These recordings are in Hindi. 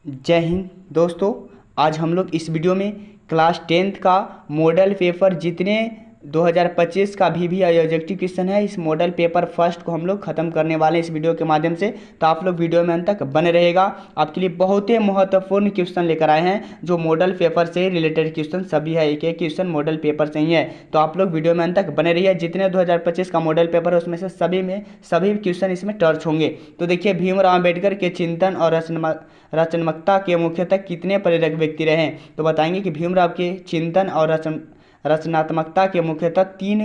जय हिंद दोस्तों। आज हम लोग इस वीडियो में क्लास 10th का मॉडल पेपर जितने 2025 का भी ऑब्जेक्टिव क्वेश्चन है, इस मॉडल पेपर फर्स्ट को हम लोग खत्म करने वाले हैं इस वीडियो के माध्यम से। तो आप लोग वीडियो में अंत तक बने रहेगा। आपके लिए बहुत ही महत्वपूर्ण क्वेश्चन लेकर आए हैं जो मॉडल पेपर से रिलेटेड क्वेश्चन सभी है, एक एक क्वेश्चन मॉडल पेपर से ही है। तो आप लोग वीडियो में अंत तक बने रहिए। जितने 2025 का मॉडल पेपर है उसमें से सभी क्वेश्चन इसमें टच होंगे। तो देखिए, भीमराव अम्बेडकर के चिंतन और रचनात्मकता के मुख्यतः कितने प्रेरक व्यक्ति रहे? तो बताएंगे कि भीमराव के चिंतन और रचनात्मकता के मुख्यतः 3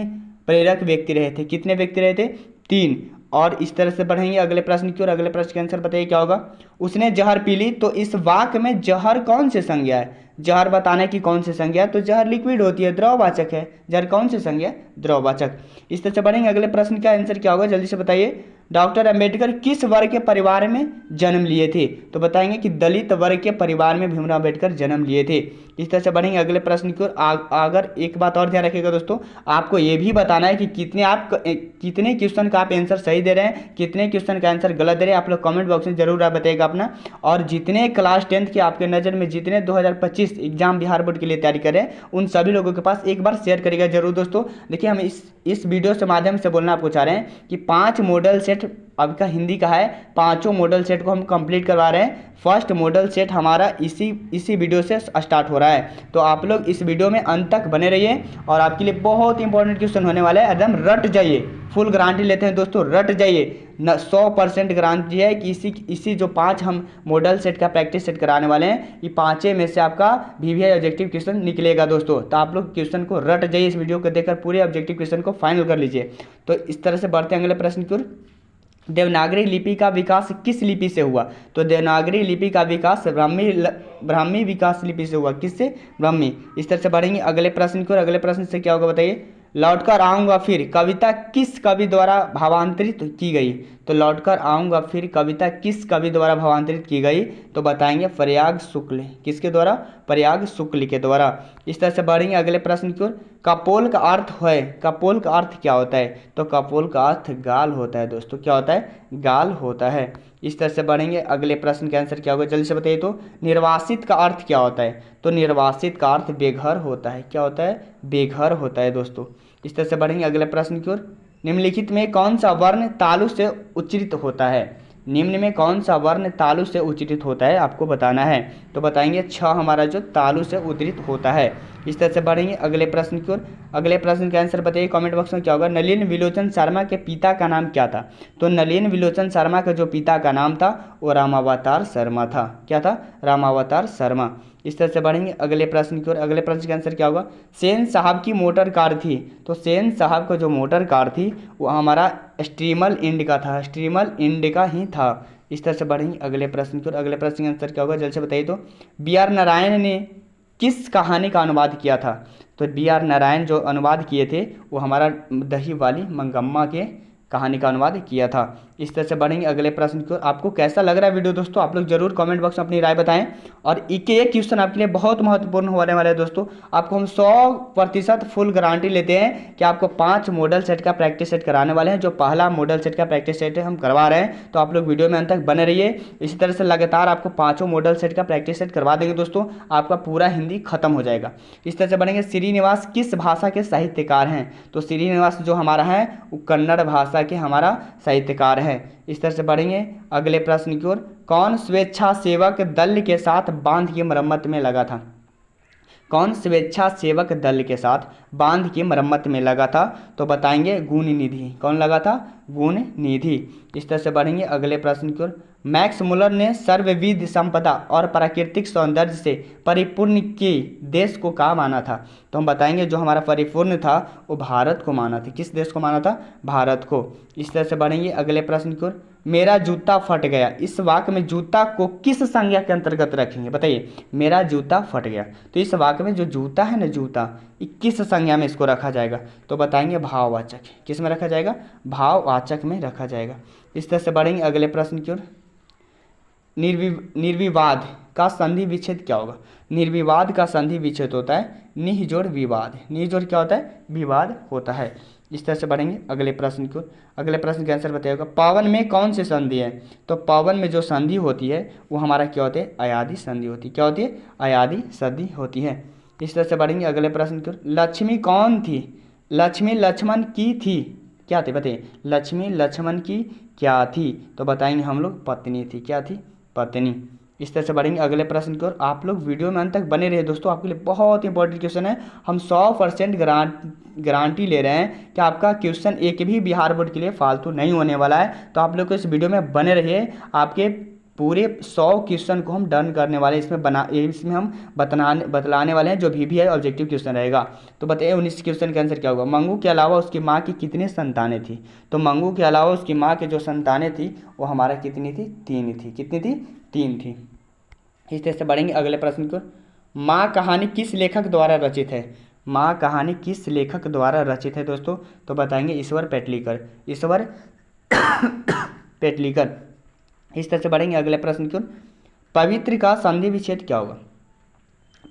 प्रेरक व्यक्ति रहे थे। कितने व्यक्ति रहे थे? 3। और इस तरह से बढ़ेंगे अगले प्रश्न की ओर। अगले प्रश्न का आंसर बताइए क्या होगा। उसने जहर पी ली, तो इस वाक्य में जहर कौन से संज्ञा है? जहर बताने की कौन सी संज्ञा है? तो जहर लिक्विड होती है, द्रववाचक है। जहर कौन सी संज्ञा? द्रववाचक। इस तरह से बढ़ेंगे अगले प्रश्न का आंसर क्या होगा, जल्दी से बताइए। डॉक्टर अंबेडकर किस वर्ग के परिवार में जन्म लिए थे? तो बताएंगे कि दलित वर्ग के परिवार में भीमराव अम्बेडकर जन्म लिए थे। इस तरह से बढ़ेंगे अगले प्रश्न की ओर। अगर एक बात और ध्यान रखिएगा दोस्तों, आपको ये भी बताना है कि कितने क्वेश्चन का आप आंसर सही दे रहे हैं, कितने क्वेश्चन का आंसर गलत दे रहे हैं। आप लोग कमेंट बॉक्स में जरूर आप बताइएगा अपना। और जितने क्लास 10th के आपके नज़र में जितने 2025 एग्जाम बिहार बोर्ड के लिए तैयारी कर रहे हैं, उन सभी लोगों के पास एक बार शेयर करिएगा जरूर दोस्तों। देखिए, हम इस वीडियो से माध्यम से बोलना आपको चाह रहे हैं कि 5 मॉडल सेट आपका हिंदी का है, 5 मॉडल सेट को हम कंप्लीट करवा रहे हैं। फर्स्ट मॉडल सेट हमारा इसी वीडियो से स्टार्ट हो रहा है। तो आप लोग इस वीडियो में अंत तक बने रहिए और आपके लिए बहुत इंपॉर्टेंट क्वेश्चन होने वाला है। एकदम रट जाइए, फुल गारंटी लेते हैं दोस्तों, रट जाइए। 100% गारंटी है कि इसी जो 5 हम मॉडल सेट का प्रैक्टिस सेट कराने वाले हैं, ये 5 में से आपका VVI ऑब्जेक्टिव क्वेश्चन निकलेगा दोस्तों। तो आप लोग क्वेश्चन को रट जाइए, इस वीडियो को देखकर पूरे ऑब्जेक्टिव क्वेश्चन को फाइनल कर लीजिए। तो इस तरह से बढ़ते हैं अगले प्रश्न की ओर। देवनागरी लिपि का विकास किस लिपि से हुआ? तो देवनागरी लिपि का विकास ब्राह्मी विकास लिपि से हुआ। किससे? ब्राह्मी। इस तरह से बढ़ेंगे अगले प्रश्न की ओर। अगले प्रश्न से क्या होगा बताइए। लौटकर आऊँगा फिर कविता किस कवि द्वारा भावांतरित की गई? तो लौटकर आऊँगा फिर कविता किस कवि द्वारा भावांतरित की गई? तो बताएंगे प्रयाग शुक्ल। किसके द्वारा? प्रयाग शुक्ल के द्वारा। इस तरह से बढ़ेंगे अगले प्रश्न की ओर। कपोल का अर्थ है, कपोल का अर्थ क्या होता है? तो कपोल का अर्थ गाल होता है दोस्तों। क्या होता है? गाल होता है। इस तरह से बढ़ेंगे अगले प्रश्न का आंसर क्या होगा, जल्दी से बताइए। तो निर्वासित का अर्थ क्या होता है? तो निर्वासित का अर्थ बेघर होता है। क्या होता है? बेघर होता है दोस्तों। इस तरह से बढ़ेंगे अगले प्रश्न की ओर। निम्नलिखित में कौन सा वर्ण तालु से उच्चारित होता है? निम्न में कौन सा वर्ण तालु से उच्चारित होता है, आपको बताना है। तो बताएंगे 6 हमारा जो तालु से उच्चारित होता है। इस तरह से बढ़ेंगे अगले प्रश्न की ओर। अगले प्रश्न का आंसर बताइए कमेंट बॉक्स में क्या होगा। नलिन विलोचन शर्मा के पिता का नाम क्या था? तो नलिन विलोचन शर्मा का जो पिता का नाम था वो रामावतार शर्मा था। क्या था? रामावतार शर्मा। इस तरह से बढ़ेंगे अगले प्रश्न की ओर। अगले प्रश्न का आंसर क्या होगा। सेन साहब की मोटर कार थी, तो सेन साहब का जो मोटर कार थी वो हमारा स्ट्रीमल इंडिका था, स्ट्रीमल इंडिका ही था। इस तरह से बढ़ेंगे अगले प्रश्न की ओर। अगले प्रश्न का आंसर क्या होगा, जल्द से बताइए। तो BR नारायण ने किस कहानी का अनुवाद किया था? तो BR नारायण जो अनुवाद किए थे वो हमारा दही वाली मंगम्मा के कहानी का अनुवाद किया था। इस तरह से बढ़ेंगे अगले प्रश्न की ओर। आपको कैसा लग रहा है वीडियो दोस्तों, आप लोग जरूर कमेंट बॉक्स में अपनी राय बताएं। और एक एक क्वेश्चन आपके लिए बहुत महत्वपूर्ण होने वाला है दोस्तों। आपको हम 100% फुल गारंटी लेते हैं कि आपको 5 मॉडल सेट का प्रैक्टिस सेट कराने वाले हैं। जो पहला मॉडल सेट का प्रैक्टिस सेट है हम करवा रहे हैं, तो आप लोग वीडियो में अंत तक बने रहिए। इसी तरह से लगातार आपको 5 मॉडल सेट का प्रैक्टिस सेट करवा देंगे दोस्तों, आपका पूरा हिंदी खत्म हो जाएगा। इस तरह से बढ़ेंगे। श्रीनिवास किस भाषा के साहित्यकार हैं? तो श्रीनिवास जो हमारा है वो कन्नड़ भाषा के हमारा साहित्यकार है। इस तरह से बढ़ेंगे अगले प्रश्न की ओर। कौन स्वेच्छासेवक दल के साथ बांध की मरम्मत में लगा था? कौन स्वेच्छासेवक दल के साथ बांध की मरम्मत में लगा था? तो बताएंगे गुण निधि। कौन लगा था? गुण निधि। इस तरह से बढ़ेंगे अगले प्रश्न की ओर। मैक्स मुलर ने सर्वविध संपदा और प्राकृतिक सौंदर्य से परिपूर्ण के देश को कहाँ माना था? तो हम बताएंगे जो हमारा परिपूर्ण था वो भारत को माना था। किस देश को माना था? भारत को। इस तरह से बढ़ेंगे अगले प्रश्न की ओर। मेरा जूता फट गया, इस वाक्य में जूता को किस संज्ञा के अंतर्गत रखेंगे? बताइए। मेरा जूता फट गया, तो इस वाक्य में जो जूता है ना, जूता, किस संज्ञा में इसको रखा जाएगा? तो बताएंगे भाववाचक। किस में रखा जाएगा? भाववाचक में रखा जाएगा। इस तरह से बढ़ेंगे अगले प्रश्न की ओर। निर्विवाद का संधि विच्छेद क्या होगा? निर्विवाद का संधि विच्छेद होता है निह जोड़ विवाद। निह जोड़ क्या होता है? विवाद होता है। इस तरह से बढ़ेंगे अगले प्रश्न को। अगले प्रश्न का आंसर बताइएगा, पावन में कौन सी संधि है? तो पावन में जो संधि होती है वो हमारा क्या होती है? अयादी संधि होती है। क्या होती है? अयादी संधि होती है। इस तरह से बढ़ेंगे अगले प्रश्न की ओर। लक्ष्मी कौन थी? लक्ष्मी लक्ष्मण की थी, क्या थी बताइए? लक्ष्मी लक्ष्मण की क्या थी? तो बताएंगे हम लोग पत्नी थी। क्या थी? पत्नी। इस तरह से बढ़ेंगे अगले प्रश्न की ओर। आप लोग वीडियो में अंत तक बने रहे दोस्तों, आपके लिए बहुत इंपॉर्टेंट क्वेश्चन है। हम 100% गारंटी ले रहे हैं कि आपका क्वेश्चन एक भी बिहार बोर्ड के लिए फालतू नहीं होने वाला है। तो आप लोग को इस वीडियो में बने रहिए, आपके पूरे 100 क्वेश्चन को हम डन करने वाले हैं। इसमें हम बतलाने वाले हैं जो भी है ऑब्जेक्टिव क्वेश्चन रहेगा। तो बताइए 19 क्वेश्चन का आंसर क्या होगा? मंगू के अलावा उसकी माँ की कितनी संतानें थी? तो मंगू के अलावा उसकी माँ की जो संतानें थी वो हमारा कितनी थी? 3 थी। कितनी थी? 3 थी। इस तरह से बढ़ेंगे अगले प्रश्न को। माँ कहानी किस लेखक द्वारा रचित है? माँ कहानी किस लेखक द्वारा रचित है दोस्तों? तो बताएंगे ईश्वर पेटलीकर। ईश्वर पेटलीकर। इस तरह से बढ़ेंगे अगले प्रश्न की ओर। पवित्र का संधि विच्छेद क्या होगा?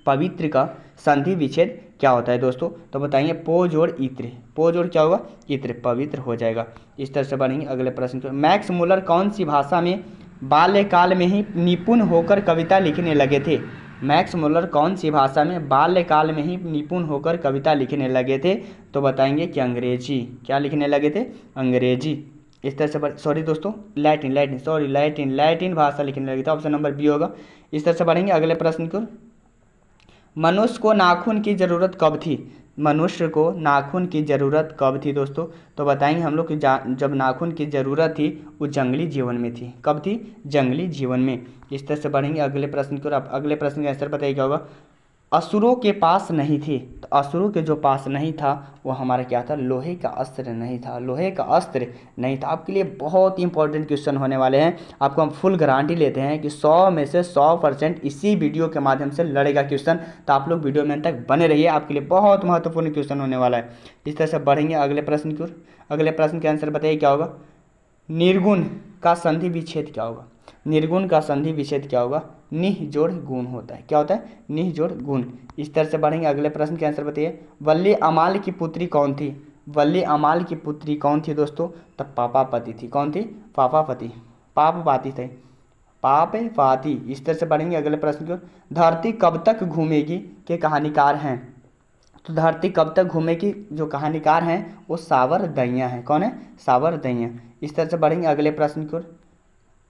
पवित्र का संधि विच्छेद क्या होता है दोस्तों? तो बताएंगे पो जोड़ इत्र। पो जोड़ क्या होगा? इत्र। पवित्र हो जाएगा। इस तरह से बढ़ेंगे अगले प्रश्न की ओर। मैक्स मुलर कौन सी भाषा में बाल्यकाल में ही निपुण होकर कविता लिखने लगे थे? मैक्स मुलर कौन सी भाषा में बाल्यकाल में ही निपुण होकर कविता लिखने लगे थे? तो बताएंगे कि अंग्रेजी। क्या लिखने लगे थे? अंग्रेजी। इस तरह से सॉरी दोस्तों, लैटिन भाषा लिखने लगी था। ऑप्शन नंबर बी होगा। इस तरह से बढ़ेंगे अगले प्रश्न को। मनुष्य को नाखून की ज़रूरत कब थी? मनुष्य को नाखून की ज़रूरत कब थी दोस्तों? तो बताएंगे हम लोग कि जब नाखून की ज़रूरत थी वो जंगली जीवन में थी। कब थी? जंगली जीवन में। इस तरह से बढ़ेंगे अगले प्रश्न की ओर। आप अगले प्रश्न का आंसर बताइए क्या होगा? असुरों के पास नहीं थी। तो असुरों के जो पास नहीं था वो हमारा क्या था? लोहे का अस्त्र नहीं था। लोहे का अस्त्र नहीं था। आपके लिए बहुत ही इंपॉर्टेंट क्वेश्चन होने वाले हैं। आपको हम फुल गारंटी लेते हैं कि 100 में से 100% इसी वीडियो के माध्यम से लड़ेगा क्वेश्चन। तो आप लोग वीडियो में अंत तक बने रहिए, आपके लिए बहुत महत्वपूर्ण क्वेश्चन होने वाला है। इस तरह से बढ़ेंगे अगले प्रश्न की ओर। अगले प्रश्न के आंसर बताइए क्या होगा? निर्गुण का संधि विच्छेद क्या होगा? निर्गुण का संधि विच्छेद क्या होगा? निह जोड़ गुण होता है। क्या होता है? निह जोड़ गुण। इस तरह से बढ़ेंगे अगले प्रश्न के आंसर बताइए। वल्ली अमाल की पुत्री कौन थी? वल्ली अमाल की पुत्री कौन थी दोस्तों? तब पापापति थी। कौन थी? पापापति। पापपाती थे। पापपाती। इस तरह से बढ़ेंगे अगले प्रश्न की। धरती कब तक घूमेगी के कहानीकार हैं? तो धरती कब तक घूमेगी जो कहानीकार हैं वो सावरदैया हैं। कौन है? सावरदैया। इस तरह से बढ़ेंगे अगले प्रश्न की ओर।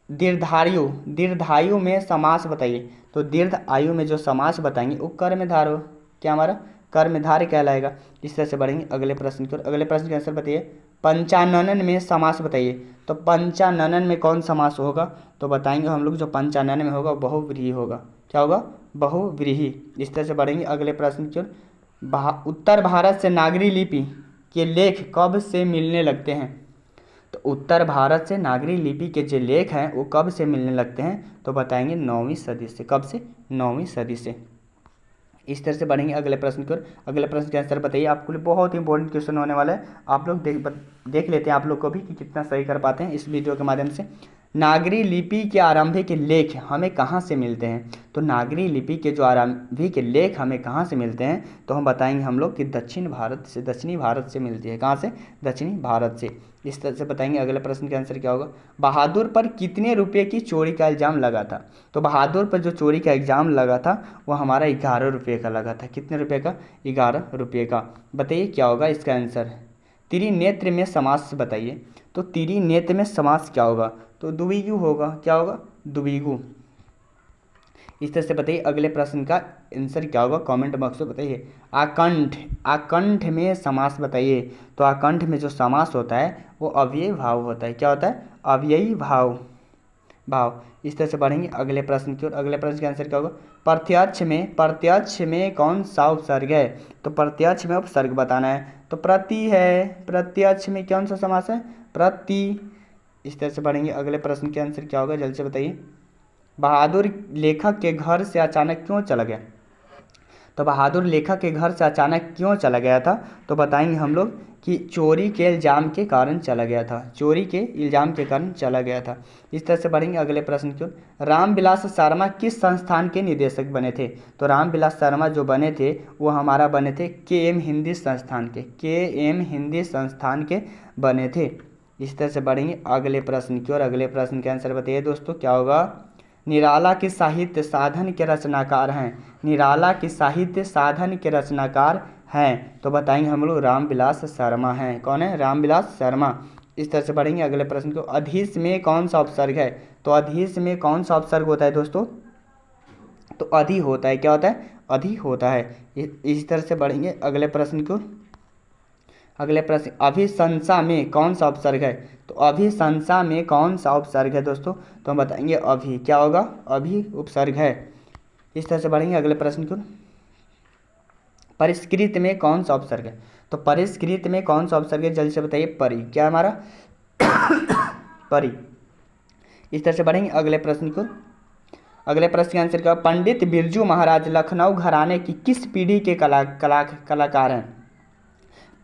दीर्घायु। दीर्घायु में समास बताइए। तो दीर्घ आयु में जो समास बताएंगे वो कर्मधार हो। क्या हमारा? कर्मधारय कहलाएगा। इस तरह से बढ़ेंगे अगले प्रश्न की ओर। अगले प्रश्न का आंसर बताइए। पंचानन में समास बताइए। तो पंचानन में कौन समास होगा? तो बताएंगे हम लोग जो पंचानन में होगा वो बहुव्रीहि होगा। क्या होगा? बहुव्रीहि। इस तरह से बढ़ेंगे अगले प्रश्न की ओर। उत्तर भारत से नागरी लिपि के लेख कब से मिलने लगते हैं? तो उत्तर भारत से नागरी लिपि के जो लेख हैं वो कब से मिलने लगते हैं? तो बताएंगे 9वीं सदी से। कब से? 9वीं सदी से। इस तरह से बढ़ेंगे अगले प्रश्न की ओर। अगले प्रश्न के आंसर बताइए। आपके लिए बहुत इंपॉर्टेंट क्वेश्चन होने वाला है। आप लोग देख लेते हैं आप लोग को भी कि कितना सही कर पाते हैं इस वीडियो के माध्यम से। नागरी लिपि के आरंभिक लेख हमें कहाँ से मिलते हैं? तो नागरी लिपि के जो आरंभिक लेख हमें कहाँ से मिलते हैं? तो हम बताएंगे हम लोग कि दक्षिणी भारत से मिलती है। कहाँ से? दक्षिणी भारत से। इस तरह से बताएंगे अगले प्रश्न का आंसर क्या होगा? बहादुर पर कितने रुपये की चोरी का इल्ज़ाम लगा था? तो बहादुर पर जो चोरी का इल्ज़ाम लगा था वो हमारा 11 रुपये का लगा था। कितने रुपये का? 11 रुपये का। बताइए क्या होगा इसका आंसर? त्रिनेत्र में समास बताइए। तो त्रिनेत्र में समास क्या होगा? तो द्विगु होगा। क्या होगा? द्विगु। इस तरह से बताइए अगले प्रश्न का आंसर क्या होगा? कमेंट बॉक्स में बताइए। आकंठ। आकंठ में समास बताइए। तो आकंठ में जो समास होता है वो अव्ययी भाव होता है। क्या होता है? अव्ययी भाव। इस तरह से बढ़ेंगे अगले प्रश्न की ओर। अगले प्रश्न का आंसर क्या होगा? प्रत्यक्ष में कौन सा उपसर्ग है? तो प्रत्यक्ष में उपसर्ग बताना है। तो प्रति है। प्रत्यक्ष में कौन सा समास है? प्रति। इस तरह से बढ़ेंगे अगले प्रश्न के आंसर क्या होगा? जल्दी से बताइए। बहादुर लेखक के घर से अचानक क्यों चला गया? तो बहादुर लेखक के घर से अचानक क्यों चला गया था? तो बताएंगे हम लोग कि चोरी के इल्ज़ाम के कारण चला गया था, चोरी के इल्ज़ाम के कारण चला गया था। इस तरह से बढ़ेंगे अगले प्रश्न की ओर। रामविलास शर्मा किस संस्थान के निदेशक बने थे? तो रामविलास शर्मा जो बने थे वो हमारा बने थे KM हिंदी संस्थान के, KM हिंदी संस्थान के बने थे। इस तरह से बढ़ेंगे अगले प्रश्न की ओर। अगले प्रश्न के आंसर बताइए दोस्तों क्या होगा? निराला के साहित्य साधन के रचनाकार हैं, निराला के साहित्य साधन के रचनाकार हैं, तो बताएंगे हम लोग रामविलास शर्मा हैं। कौन है? रामविलास शर्मा। इस तरह से बढ़ेंगे अगले प्रश्न को। अधीश में कौन सा उपसर्ग है? तो अधीश में कौन सा उपसर्ग होता है दोस्तों? तो अधि होता है। क्या होता है? अधि होता है। इस तरह से बढ़ेंगे अगले प्रश्न को। अगले प्रश्न, अभिशंसा में कौन सा उपसर्ग है? तो अभिशंसा में कौन सा उपसर्ग है दोस्तों? तो हम बताएंगे अभी। क्या होगा? अभी उपसर्ग है। इस तरह से बढ़ेंगे अगले प्रश्न को। परिष्कृत में कौन सा उपसर्ग है? तो परिष्कृत में कौन सा उपसर्ग है? जल्दी से बताइए। परि। क्या हमारा? परि। इस तरह से बढ़ेंगे अगले प्रश्न को। अगले प्रश्न का आंसर क्या? पंडित बिरजू महाराज लखनऊ घराने की किस पीढ़ी के कलाकार हैं?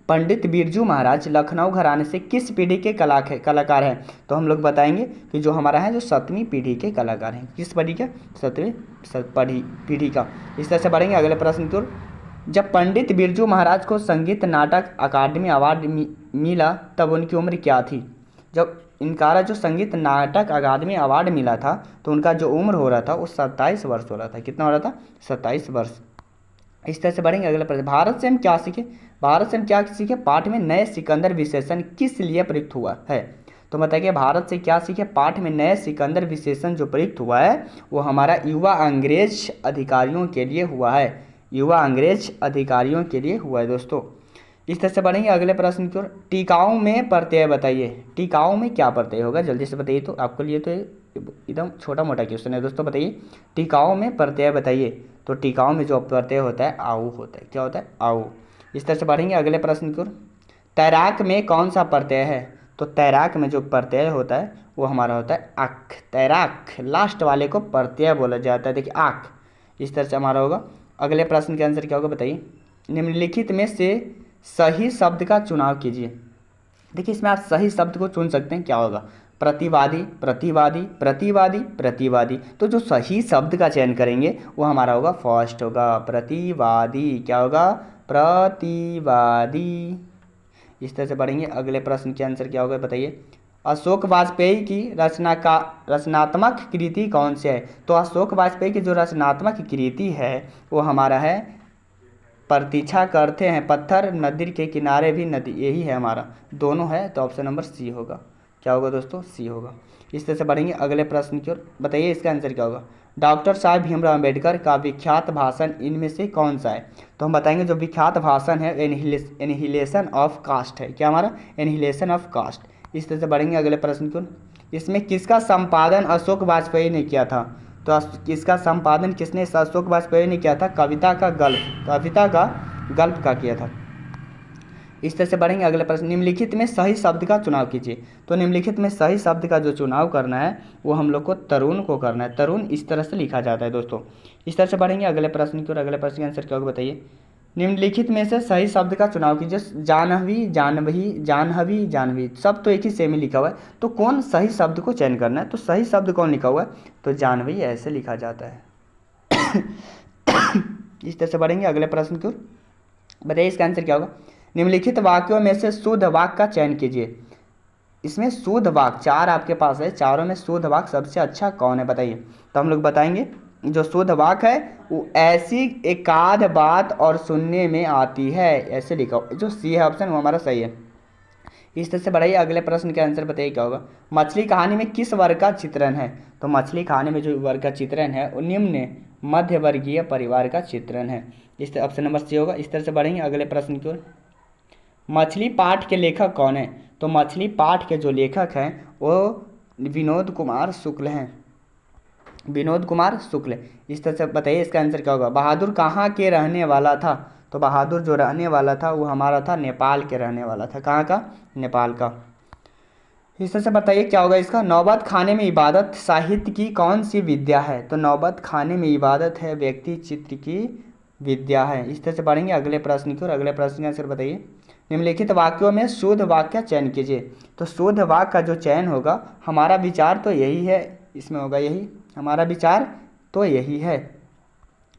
पंडित बिरजू महाराज लखनऊ घराने से किस पीढ़ी के कलाकार हैं? तो हम लोग बताएंगे कि जो हमारा है जो 7वीं पीढ़ी के कलाकार हैं। किस पीढ़ी का? 7वीं पीढ़ी का। इस तरह से बढ़ेंगे अगले प्रश्न की ओर। जब पंडित बिरजू महाराज को संगीत नाटक अकादमी अवार्ड मिला तब उनकी उम्र क्या थी? जब इनका जो संगीत नाटक अकादमी अवार्ड मिला था तो उनका जो उम्र हो रहा था वो 27 वर्ष हो रहा था। कितना हो रहा था? 27 वर्ष। इस तरह से बढ़ेंगे अगले प्रश्न। भारत से हम क्या सीखे? भारत से हम क्या सीखे? पाठ में नए सिकंदर विशेषण किस लिए प्रयुक्त हुआ है? तो बताइए भारत से क्या सीखे? पाठ में नए सिकंदर विशेषण जो प्रयुक्त हुआ है वो हमारा युवा अंग्रेज अधिकारियों के लिए हुआ है, युवा अंग्रेज अधिकारियों के लिए हुआ है दोस्तों। इस तरह से बढ़ेंगे अगले प्रश्न की ओर। टिकाऊ में प्रत्यय बताइए। टिकाऊ में क्या प्रत्यय होगा? जल्दी से बताइए। तो आपके लिए तो एकदम छोटा मोटा क्वेश्चन है दोस्तों। बताइए टिकाऊ में प्रत्यय बताइए। तो टिकाऊ में जो प्रत्यय होता है आऊ होता है। क्या होता है? आऊ। इस तरह से बढ़ेंगे अगले प्रश्न की ओर। तैराक में कौन सा प्रत्यय है? तो तैराक में जो प्रत्यय होता है वो हमारा होता है आख। तैराक लास्ट वाले को प्रत्यय बोला जाता है। देखिए आख। इस तरह से हमारा होगा। अगले प्रश्न के आंसर क्या होगा बताइए। निम्नलिखित में से सही शब्द का चुनाव कीजिए। देखिए इसमें आप सही शब्द को चुन सकते हैं। क्या होगा? प्रतिवादी, प्रतिवादी, प्रतिवादी, प्रतिवादी। तो जो सही शब्द का चयन करेंगे वो हमारा होगा फर्स्ट होगा प्रतिवादी। क्या होगा? प्रतिवादी। इस तरह से बढ़ेंगे अगले प्रश्न के आंसर क्या होगा बताइए। अशोक वाजपेयी की रचनात्मक कृति कौन सी है? तो अशोक वाजपेयी की जो रचनात्मक कृति है वो हमारा है प्रतीक्षा करते हैं पत्थर नदी के किनारे भी नदी। यही है हमारा, दोनों है तो ऑप्शन नंबर सी होगा। क्या होगा दोस्तों? सी होगा। इस तरह से बढ़ेंगे अगले प्रश्न की ओर। बताइए इसका आंसर क्या होगा। डॉक्टर साहब भीमराव अम्बेडकर का विख्यात भाषण इनमें से कौन सा है? तो हम बताएंगे जो विख्यात भाषण है एनिहिलेशन ऑफ कास्ट है। क्या हमारा? Annihilation of caste. इस तरह से बढ़ेंगे अगले प्रश्न की ओर। इसमें किसका संपादन अशोक वाजपेयी ने किया था? तो इसका संपादन किसने? अशोक वाजपेयी ने किया था कविता का गल्प का किया था। इस तरह से बढ़ेंगे अगले प्रश्न। निम्नलिखित में सही शब्द का चुनाव कीजिए। तो निम्नलिखित में सही शब्द का जो चुनाव करना है वो हम लोग को तरुण को करना है। तरुण इस तरह से लिखा जाता है दोस्तों। इस तरह से बढ़ेंगे अगले प्रश्न की ओर। अगले प्रश्न का आंसर क्या होगा बताइए। निम्नलिखित में से सही शब्द का चुनाव कीजिए। जानवी, जानवी, जानवी, जानवी, सब तो एक ही सेम ही लिखा हुआ है। तो कौन सही शब्द को चयन करना है? तो सही शब्द कौन लिखा हुआ है? तो जानवी ऐसे लिखा जाता है। इस तरह से बढ़ेंगे अगले प्रश्न की ओर। बताइए इसका आंसर क्या होगा। निम्नलिखित वाक्यों में से शुद्ध वाक्य का चयन कीजिए। इसमें शुद्ध वाक्य 4 आपके पास है, चारों में शुद्ध वाक्य सबसे अच्छा कौन है बताइए। तो हम लोग बताएंगे जो शुद्ध वाक्य है वो ऐसी एकाध बात और सुनने में आती है, ऐसे लिखा हो। जो सी है ऑप्शन वो हमारा सही है। इस तरह से बढ़ाइए अगले प्रश्न के आंसर बताइए क्या होगा। मछली कहानी में किस वर्ग का चित्रण है? तो मछली कहानी में जो वर्ग का चित्रण है वो निम्न मध्य वर्गीय परिवार का चित्रण है। इस ऑप्शन नंबर सी होगा। इस तरह से बढ़ेंगे अगले प्रश्न की ओर। मछली पाठ के लेखक कौन है? तो मछली पाठ के जो लेखक हैं वो विनोद कुमार शुक्ल हैं। विनोद कुमार शुक्ल। इस तरह से बताइए इसका आंसर क्या होगा। बहादुर कहाँ के रहने वाला था? तो बहादुर जो रहने वाला था वो हमारा था नेपाल के रहने वाला था। कहाँ का? नेपाल का। इस तरह से बताइए क्या होगा इसका। नौबत खाने में इबादत साहित्य की कौन सी विद्या है? तो नौबत खाने में इबादत है व्यक्ति चित्र की विद्या है। इस तरह से बढ़ेंगे अगले प्रश्न की ओर। अगले प्रश्न का आंसर बताइए। निम्नलिखित वाक्यों में शुद्ध वाक्य का चयन कीजिए। तो शुद्ध वाक्य का जो चयन होगा, हमारा विचार तो यही है, इसमें होगा यही, हमारा विचार तो यही है।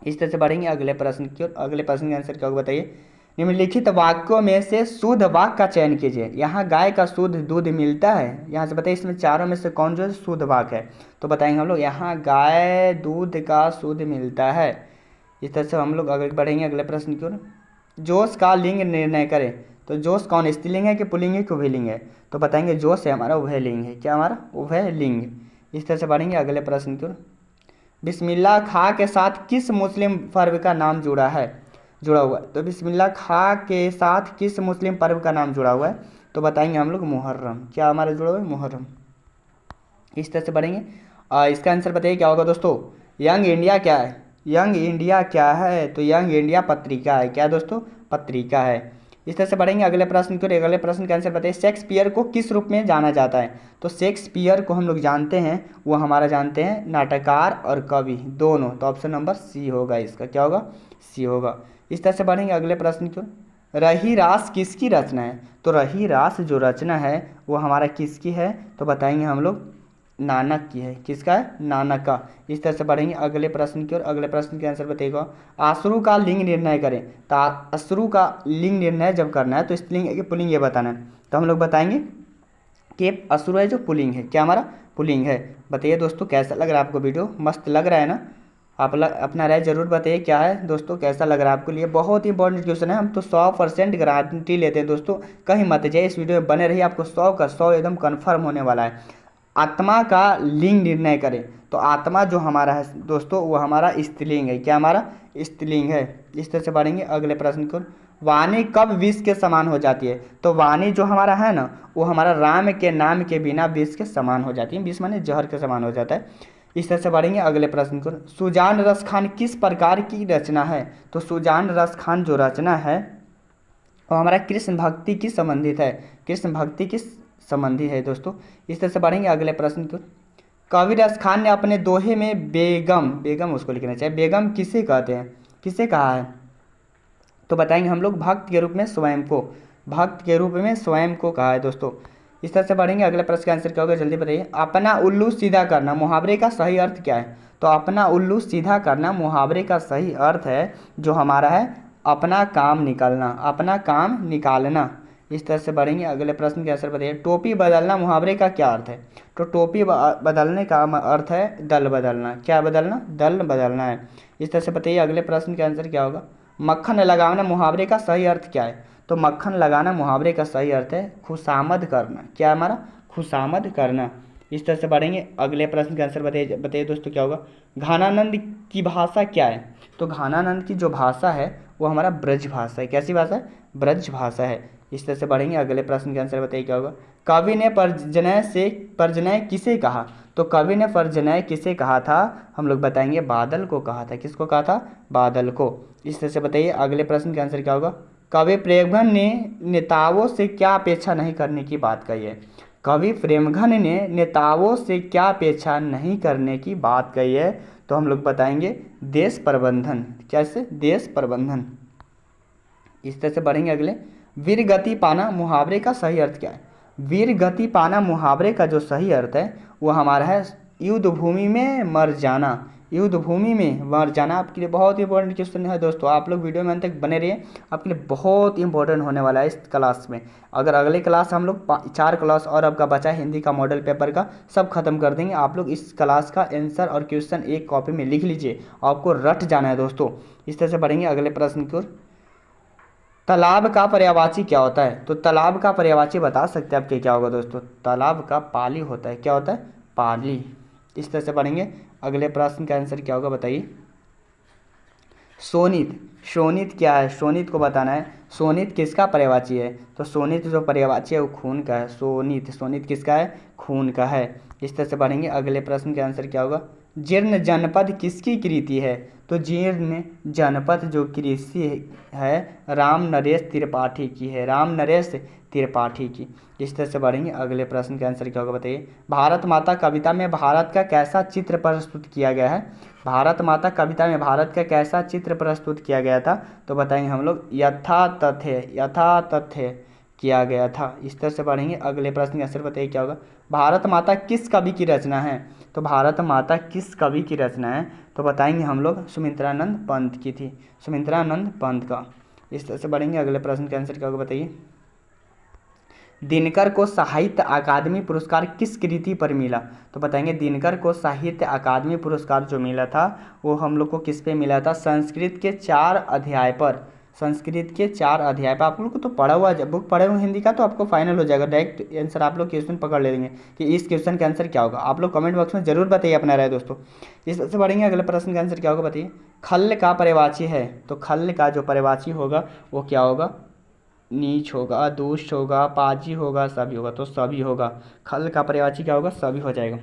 इस तरह से बढ़ेंगे अगले प्रश्न की ओर। अगले प्रश्न का आंसर क्या होगा बताइए। निम्नलिखित वाक्यों में से शुद्ध वाक्य का चयन कीजिए। यहाँ गाय का शुद्ध दूध मिलता है, यहाँ से बताइए इसमें चारों में से कौन जो शुद्ध वाक्य है। तो बताएंगे हम लोग यहाँ गाय दूध का शुद्ध मिलता है। इस तरह से हम लोग आगे बढ़ेंगे अगले प्रश्न की ओर। जोश का लिंग निर्णय करें। तो जोश कौन, स्त्रीलिंग है कि पुल्लिंग है कि उभयलिंग है। तो बताएंगे जोश है हमारा उभयलिंग है। क्या हमारा उभयलिंग। इस तरह से बढ़ेंगे अगले प्रश्न की ओर। बिस्मिल्लाह खां के साथ किस मुस्लिम पर्व का नाम जुड़ा हुआ है। तो बिस्मिल्लाह खां के साथ किस मुस्लिम पर्व का नाम जुड़ा हुआ है। तो बताएंगे हम लोग मुहर्रम। क्या हमारा जुड़ा हुआ है, मुहर्रम। इस तरह से बढ़ेंगे। इसका आंसर बताइए क्या होगा दोस्तों। यंग इंडिया क्या है, यंग इंडिया क्या है। तो यंग इंडिया पत्रिका है। क्या दोस्तों, पत्रिका है। इस तरह से बढ़ेंगे अगले प्रश्न की ओर। अगले प्रश्न का आंसर बताइए। शेक्सपियर को किस रूप में जाना जाता है। तो शेक्सपियर को हम लोग जानते हैं, वो हमारा जानते हैं नाटककार और कवि दोनों। तो ऑप्शन नंबर सी होगा इसका। क्या होगा, सी होगा। इस तरह से बढ़ेंगे अगले प्रश्न की ओर। रही रास किसकी रचना है। तो रही रास जो रचना है वो हमारा किसकी है। तो बताएंगे हम लोग नानक की है। किसका है, नानक का। इस तरह से बढ़ेंगे अगले प्रश्न की ओर। अगले प्रश्न के आंसर बताइएगा। अश्रु का लिंग निर्णय करें। तो अश्रु का लिंग निर्णय जब करना है तो स्त्रीलिंग है कि पुल्लिंग ये बताना है। तो हम लोग बताएंगे कि अश्रु है जो पुल्लिंग है। क्या हमारा, पुल्लिंग है। बताइए दोस्तों कैसा लग रहा है आपको वीडियो, मस्त लग रहा है ना। आप अपना राय जरूर बताइए क्या है दोस्तों, कैसा लग रहा है आपको लिए। बहुत ही इंपॉर्टेंट क्वेश्चन है, हम तो 100% गारंटी लेते हैं दोस्तों। कहीं मत जाइए, इस वीडियो में बने रहिए, आपको 100 का 100 एकदम कन्फर्म होने वाला है। आत्मा का लिंग निर्णय करें। तो आत्मा जो हमारा है दोस्तों वो हमारा स्त्रीलिंग है। क्या हमारा, स्त्रीलिंग है। इस तरह से बढ़ेंगे अगले प्रश्न को। वाणी कब विष के समान हो जाती है। तो वाणी जो हमारा है ना वो हमारा राम के नाम के बिना विष के समान हो जाती है। विष माने जहर के समान हो जाता है। इस तरह से बढ़ेंगे अगले प्रश्न को। सुजान रस खान किस प्रकार की रचना है। तो सुजान रस खान जो रचना है वो हमारा कृष्ण भक्ति की संबंधित है। कृष्ण भक्ति की संबंधी है दोस्तों। इस तरह से बढ़ेंगे अगले प्रश्न की। कबीर रस खान ने अपने दोहे में बेगम उसको लिखना चाहिए, बेगम किसे कहते हैं, किसे कहा है। तो बताएंगे हम लोग भक्त के रूप में स्वयं को, भक्त के रूप में स्वयं को कहा है दोस्तों। इस तरह से बढ़ेंगे अगले प्रश्न का आंसर क्या होगा जल्दी बताइए। अपना उल्लू सीधा करना मुहावरे का सही अर्थ क्या है। तो अपना उल्लू सीधा करना मुहावरे का सही अर्थ है जो हमारा है अपना काम निकालना, अपना काम निकालना। इस तरह से बढ़ेंगे अगले प्रश्न के आंसर बताइए। टोपी बदलना मुहावरे का क्या अर्थ है। तो टोपी बदलने का अर्थ है दल बदलना। क्या बदलना, दल बदलना है। इस तरह से बताइए अगले प्रश्न के आंसर क्या होगा। मक्खन लगाना मुहावरे का सही अर्थ क्या है। तो मक्खन लगाना मुहावरे का सही अर्थ है खुशामद करना। क्या हमारा, खुशामद करना। इस तरह से बढ़ेंगे अगले प्रश्न का आंसर बताइए दोस्तों क्या होगा। घानानंद की भाषा क्या है। तो घानानंद की जो भाषा है वो हमारा ब्रज भाषा है। कैसी भाषा है, ब्रज भाषा है। इस तरह से बढ़ेंगे अगले प्रश्न के आंसर बताइए क्या होगा। कवि ने परजनय किसे कहा। तो कवि ने परजनय किसे कहा था, हम लोग बताएंगे बादल को कहा था। किसको कहा था, बादल को। इस तरह से बताइए अगले प्रश्न का आंसर क्या होगा। कवि प्रेमघन ने नेताओं से क्या अपेक्षा नहीं करने की बात कही है। कवि प्रेमघन ने नेताओं से क्या अपेक्षा नहीं करने की बात कही है। तो हम लोग बताएंगे देश प्रबंधन। कैसे, देश प्रबंधन। इस तरह से बढ़ेंगे अगले। वीर गति पाना मुहावरे का सही अर्थ क्या है। वीर गति पाना मुहावरे का जो सही अर्थ है वो हमारा है युद्ध भूमि में मर जाना। युद्ध भूमि में मर जाना आपके लिए बहुत इंपॉर्टेंट क्वेश्चन है दोस्तों। आप लोग वीडियो में अंत तक बने रहिए, आपके लिए बहुत इंपॉर्टेंट होने वाला है इस क्लास में। अगर अगले क्लास हम लोग 4 क्लास और आपका बचा है हिंदी का मॉडल पेपर का, सब खत्म कर देंगे। आप लोग इस क्लास का आंसर और क्वेश्चन एक कॉपी में लिख लीजिए, आपको रट जाना है दोस्तों। इस तरह से बढ़ेंगे अगले प्रश्न की ओर। तालाब का पर्यायवाची क्या होता है। तो तालाब का पर्यायवाची बता सकते हैं आपके क्या होगा दोस्तों। तालाब का पाली होता है। क्या होता है, पाली। इस तरह से बढ़ेंगे अगले प्रश्न का आंसर क्या होगा बताइए। सोनित, शोणित क्या है, शोणित को बताना है। शोणित किसका पर्यायवाची है। तो शोणित जो पर्यायवाची है वो खून का है। शोणित, शोणित किसका है, खून का है। इस तरह से बढ़ेंगे अगले प्रश्न का आंसर क्या होगा। जीर्ण जनपद किसकी कृति है? तो जीर्ण जनपद जो कृषि है राम नरेश त्रिपाठी की है, राम नरेश त्रिपाठी की। इस तरह से बढ़ेंगे। अगले प्रश्न का आंसर क्या होगा बताइए। भारत माता कविता में भारत का कैसा चित्र प्रस्तुत किया गया है? भारत माता कविता में भारत का कैसा चित्र प्रस्तुत किया गया था? तो बताएंगे हम लोग यथातथ्य किया गया था। इस तरह से बढ़ेंगे। अगले प्रश्न का आंसर बताइए क्या होगा। भारत माता किस कवि की रचना है? तो भारत माता किस कवि की रचना है? तो बताएंगे हम लोग सुमित्रानंद पंत की थी, सुमित्रानंद पंत का। इस तरह से बढ़ेंगे। अगले प्रश्न का आंसर क्या होगा बताइए। दिनकर को साहित्य अकादमी पुरस्कार किस कृति पर मिला? तो बताएंगे दिनकर को साहित्य अकादमी पुरस्कार जो मिला था वो हम लोग को किस पे मिला था? संस्कृत के 4 अध्याय पर, संस्कृत के 4 अध्याय पर। आप लोग को तो पढ़ा हुआ बुक पढ़े हुए हिंदी का तो आपको फाइनल हो जाएगा, डायरेक्ट आंसर आप लोग क्वेश्चन पकड़ लेंगे कि इस क्वेश्चन का आंसर क्या होगा। आप लोग कमेंट बॉक्स में जरूर बताइए अपना राय दोस्तों। इस तरह से बढ़ेंगे। अगले प्रश्न का आंसर क्या होगा बताइए। खल्ल का पर्यायवाची है, तो खल्ल का जो पर्यायवाची होगा वो क्या होगा? नीच होगा, दुष्ट होगा, पाजी होगा, सभी होगा। तो सभी होगा। खल का पर्यायवाची क्या होगा? सभी हो जाएगा।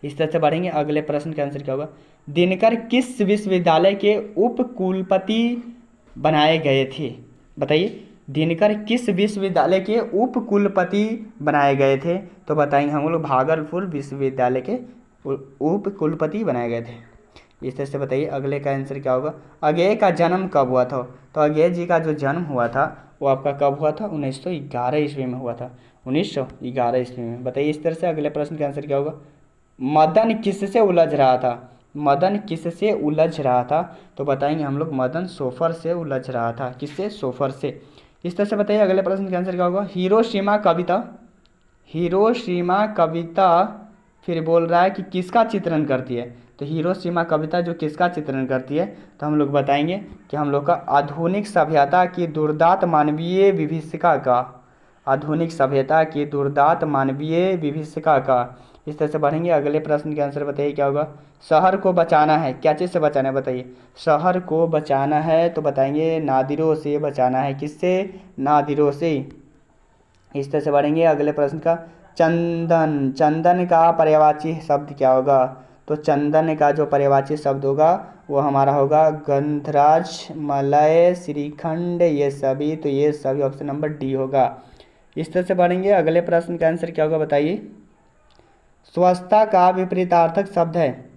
इस तरह से बढ़ेंगे। अगले प्रश्न का आंसर क्या होगा। दिनकर किस विश्वविद्यालय के उप कुलपति बनाए गए थे? बताइए दिनकर किस विश्वविद्यालय के उप कुलपति बनाए गए थे? तो बताएंगे हम लोग भागलपुर विश्वविद्यालय के उप कुलपति बनाए गए थे। इस तरह से बताइए। अगले का आंसर क्या होगा। अज्ञेय का जन्म कब हुआ था? तो अज्ञेय जी का जो जन्म हुआ था वो आपका कब हुआ था? 1911 ईस्वी में हुआ था, 1911 ईस्वी में। बताइए इस तरह से। अगले प्रश्न का आंसर क्या होगा। मदन किससे उलझ रहा था? मदन किससे उलझ रहा था? तो बताएंगे हम लोग मदन सोफर से उलझ रहा था। किससे? सोफर से। इस तरह से बताइए। अगले प्रश्न का आंसर क्या होगा। हिरोशिमा कविता, हिरोशिमा कविता फिर बोल रहा है कि किसका चित्रण करती है? तो हिरोशिमा कविता जो किसका चित्रण करती है? तो हम लोग बताएंगे कि हम लोग का आधुनिक सभ्यता की दुर्दांत मानवीय विभीषिका का, आधुनिक सभ्यता की दुर्दांत मानवीय विभीषिका का। इस तरह से बढ़ेंगे। अगले प्रश्न के आंसर बताइए क्या होगा। शहर को बचाना है, क्या चीज़ से बचाना है बताइए। शहर को बचाना है तो बताएंगे नादिरों से बचाना है। किससे? नादिरों से। इस तरह से बढ़ेंगे। अगले प्रश्न का चंदन, चंदन का पर्यायवाची शब्द क्या होगा? तो चंदन का जो पर्यायवाची शब्द होगा वो हमारा होगा गंधराज, मलय, श्रीखंड, ये सभी। तो ये सभी ऑप्शन नंबर डी होगा। इस तरह से बढ़ेंगे। अगले प्रश्न का आंसर क्या होगा बताइए। स्वच्छता का विपरीतार्थक शब्द है,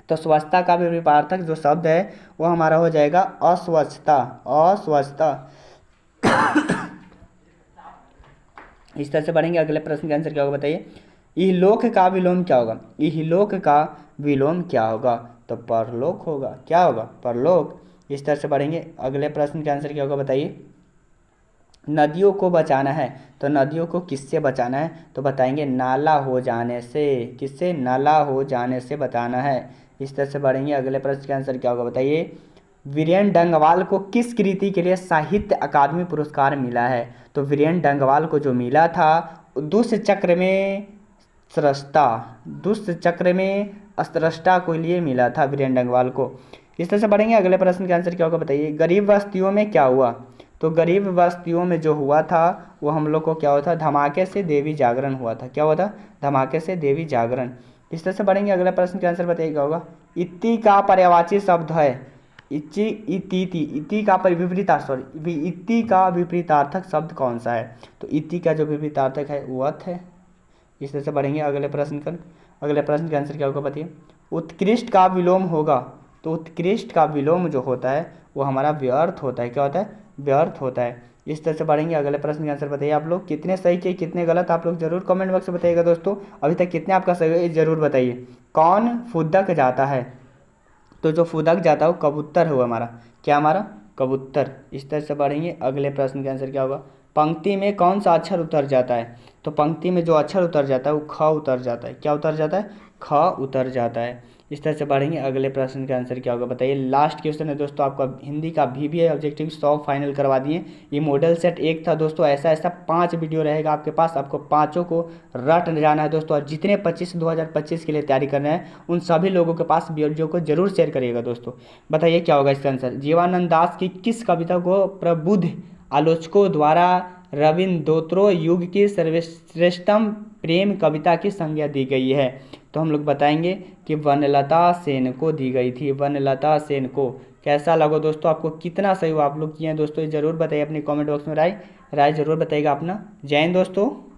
तो स्वच्छता का विपरीतार्थक जो शब्द है वो हमारा हो जाएगा अस्वच्छता, अस्वच्छता। इस तरह से बढ़ेंगे। अगले प्रश्न का आंसर क्या होगा बताइए। इहलोक का विलोम क्या होगा? इहलोक का विलोम क्या होगा? तो परलोक होगा। क्या होगा? परलोक। इस तरह से बढ़ेंगे। अगले प्रश्न का आंसर क्या होगा बताइए। नदियों को बचाना है, तो नदियों को किससे बचाना है? तो बताएंगे नाला हो जाने से। किससे? नाला हो जाने से बचाना है। इस तरह से बढ़ेंगे। अगले प्रश्न का आंसर क्या होगा बताइए। वीरेन डंगवाल को किस कृति के लिए साहित्य अकादमी पुरस्कार मिला है? तो वीरेन डंगवाल को जो मिला था दुष्ट चक्र में स्रष्टा, दुष्ट चक्र में स्रष्टा को लिए मिला था वीरेन डंगवाल को। इस तरह से बढ़ेंगे। अगले प्रश्न का आंसर क्या होगा बताइए। गरीब बस्तियों में क्या हुआ? तो गरीब बस्तियों में जो हुआ था वो हम लोग को क्या हुआ था? धमाके से देवी जागरण हुआ था। क्या हुआ था? धमाके से देवी जागरण। इस तरह से बढ़ेंगे। अगला प्रश्न का आंसर बताइए क्या होगा। इति का पर्यायवाची शब्द है इति, इति, इति का इति का विपरीतार्थक शब्द कौन सा है? तो इति का जो विपरीतार्थक है वो अथ है। इस तरह से बढ़ेंगे। अगले प्रश्न का आंसर क्या होगा बताइए। उत्कृष्ट का विलोम होगा, तो उत्कृष्ट का विलोम जो होता है वो हमारा व्यर्थ होता है। क्या होता है? व्यर्थ होता है। इस तरह से बढ़ेंगे। अगले प्रश्न का आंसर बताइए। आप लोग कितने सही किए कितने गलत आप लोग जरूर कमेंट बॉक्स में बताइएगा दोस्तों। अभी तक कितने आपका सही है जरूर बताइए। कौन फुदक जाता है? तो जो फुदक जाता है वो कबूतर हुआ हमारा। क्या हमारा? कबूतर। इस तरह से बढ़ेंगे। अगले प्रश्न का आंसर क्या होगा। पंक्ति में कौन सा अक्षर उतर जाता है? तो पंक्ति में जो अक्षर उतर जाता है वो ख उतर जाता है। क्या उतर जाता है? ख उतर जाता है। इस तरह से बढ़ेंगे। अगले प्रश्न का आंसर क्या होगा बताइए। लास्ट क्वेश्चन है दोस्तों आपका हिंदी का VBA ऑब्जेक्टिव 100 फाइनल करवा दिए। ये मॉडल सेट 1 था दोस्तों। ऐसा 5 वीडियो रहेगा आपके पास, आपको पाँचों को रट जाना है दोस्तों। और जितने 2025 के लिए तैयारी कर रहे हैं उन सभी लोगों के पास वीडियो को जरूर शेयर करिएगा दोस्तों। बताइए क्या होगा इसका आंसर। जीवानंद दास की किस कविता को प्रबुद्ध आलोचकों द्वारा रविंद्रोत्तर युग की सर्वश्रेष्ठतम प्रेम कविता की संज्ञा दी गई है? तो हम लोग बताएंगे कि वनलता सेन को दी गई थी, वनलता सेन को। कैसा लगा दोस्तों, आपको कितना सही हुआ आप लोग किए हैं दोस्तों, ये जरूर बताइए अपने कमेंट बॉक्स में राय जरूर बताइएगा अपना। जय हिंद दोस्तों।